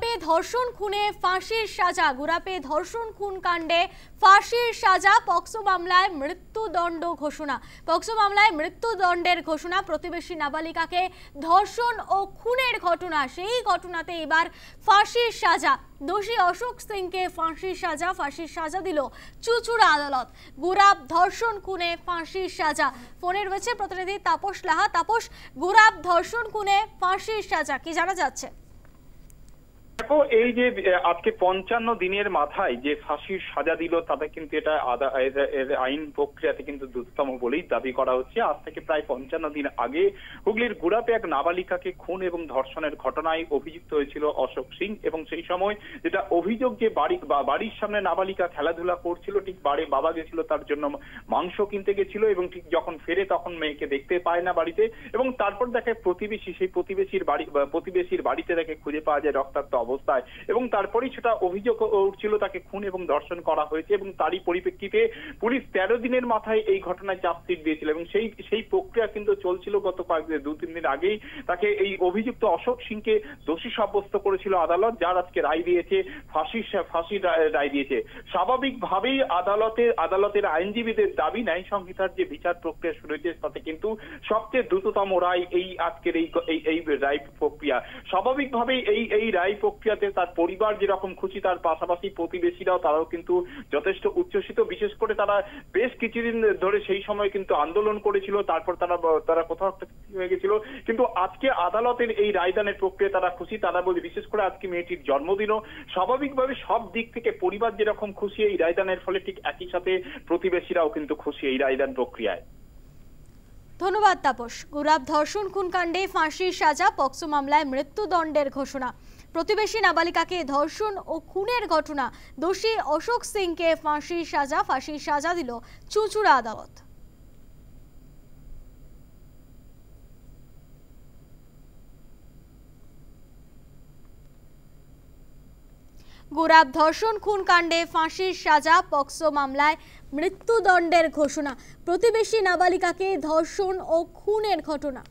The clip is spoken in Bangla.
গুরাপে ধর্ষণ খুনে ফাঁসির সাজা। গুরাপে ধর্ষণ খুন কাণ্ডে ফাঁসির সাজা, পক্সো মামলায় মৃত্যুদণ্ড ঘোষণা। পক্সো মামলায় মৃত্যুদণ্ডের ঘোষণা। প্রতিবেশী নাবালিকাকে ধর্ষণ ও খুনের ঘটনা, সেই ঘটনাতে এবার ফাঁসির সাজা। দোষী অশোক সিংকে ফাঁসির সাজা। ফাঁসির সাজা দিল চুঁচুড়া আদালত। গুরাপ ধর্ষণ খুনে ফাঁসির সাজা। ফোনে রয়েছে প্রতিনিধি তাপস লাহা। তাপস, গুরাপ ধর্ষণ খুনে ফাঁসির সাজা, কি জানা যাচ্ছে? দেখো, এই যে আজকে 55 দিনের মাথায় যে ফাঁসির সাজা দিল, তাতে কিন্তু এটা আইন প্রক্রিয়াতে কিন্তু দ্রুততম বলেই দাবি করা হচ্ছে। আজ থেকে প্রায় 55 দিন আগে হুগলির গুরাপে এক নাবালিকাকে খুন এবং ধর্ষণের ঘটনায় অভিযুক্ত হয়েছিল অশোক সিং, এবং সেই সময় যেটা অভিযোগ যে বাড়ির সামনে নাবালিকা খেলাধুলা করছিল, ঠিক বাবা গেছিল তার জন্য মাংস কিনতে গেছিল, এবং ঠিক যখন ফেরে তখন মেয়েকে দেখতে পায় না বাড়িতে, এবং তারপর দেখে সেই প্রতিবেশীর বাড়িতে দেখে খুঁজে পাওয়া যায় রক্তাক্ত অবস্থায়, এবং তারপরেই সেটা অভিযোগ উঠছিল তাকে খুন এবং ধর্ষণ করা হয়েছে। এবং তারই পরিপ্রেক্ষিতে পুলিশ 13 দিনের মাথায় এই ঘটনায় চার্জশিট দিয়েছিল, এবং সেই প্রক্রিয়া কিন্তু চলছিল। গত 2-3 দিন আগেই তাকে এই অভিযুক্ত অশোক সিংকে দোষী সাব্যস্ত করেছিল আদালত, যার আজকে রায় দিয়েছে ফাঁসির রায় দিয়েছে। স্বাভাবিকভাবেই আদালতের আইনজীবীদের দাবি, ন্যায় সংহিতার যে বিচার প্রক্রিয়া শুরু হয়েছে তাতে কিন্তু সবচেয়ে দ্রুততম রায় এই আজকের এই রায় প্রক্রিয়া। স্বাভাবিকভাবেই এই রায় প্রক্রিয়াতে তার পরিবার যেরকম খুশি, তার পাশাপাশি প্রতিবেশীরাও তারাও কিন্তু যথেষ্ট উচ্ছ্বসিত। বিশেষ করে তারা বেশ কিছুদিন ধরে সেই সময় কিন্তু আন্দোলন করেছিল, তারপর তারা কোথাও একটা হয়ে গেছিল, কিন্তু আজকে আদালতের এই রায়দানের প্রক্রিয়া তারা খুশি। তারা বলে, বিশেষ করে আজকে মেয়েটির জন্মদিনও, স্বাভাবিকভাবে সব দিক থেকে পরিবার যেরকম খুশি এই রায়দানের ফলে, ঠিক একই সাথে প্রতিবেশীরাও কিন্তু খুশি এই রায়দান প্রক্রিয়ায়। ধন্যবাদ তাপস। গুরাপ ধর্ষণ খুন কাণ্ডে ফাঁসির সাজা, পক্সো মামলায় মৃত্যুদণ্ডের ঘোষণা। প্রতিবেশী নাবালিকাকে ধর্ষণ ও খুনের ঘটনা, দোষী অশোক সিংকে ফাঁসির সাজা। ফাঁসির সাজা দিল চুঁচুড়া আদালত। গুরাপ ধর্ষণ খুন কাণ্ডে ফাঁসির সাজা, পক্সো মামলায় মৃত্যুদণ্ডের ঘোষণা। প্রতিবেশী নাবালিকাকে ধর্ষণ ও খুনের ঘটনা।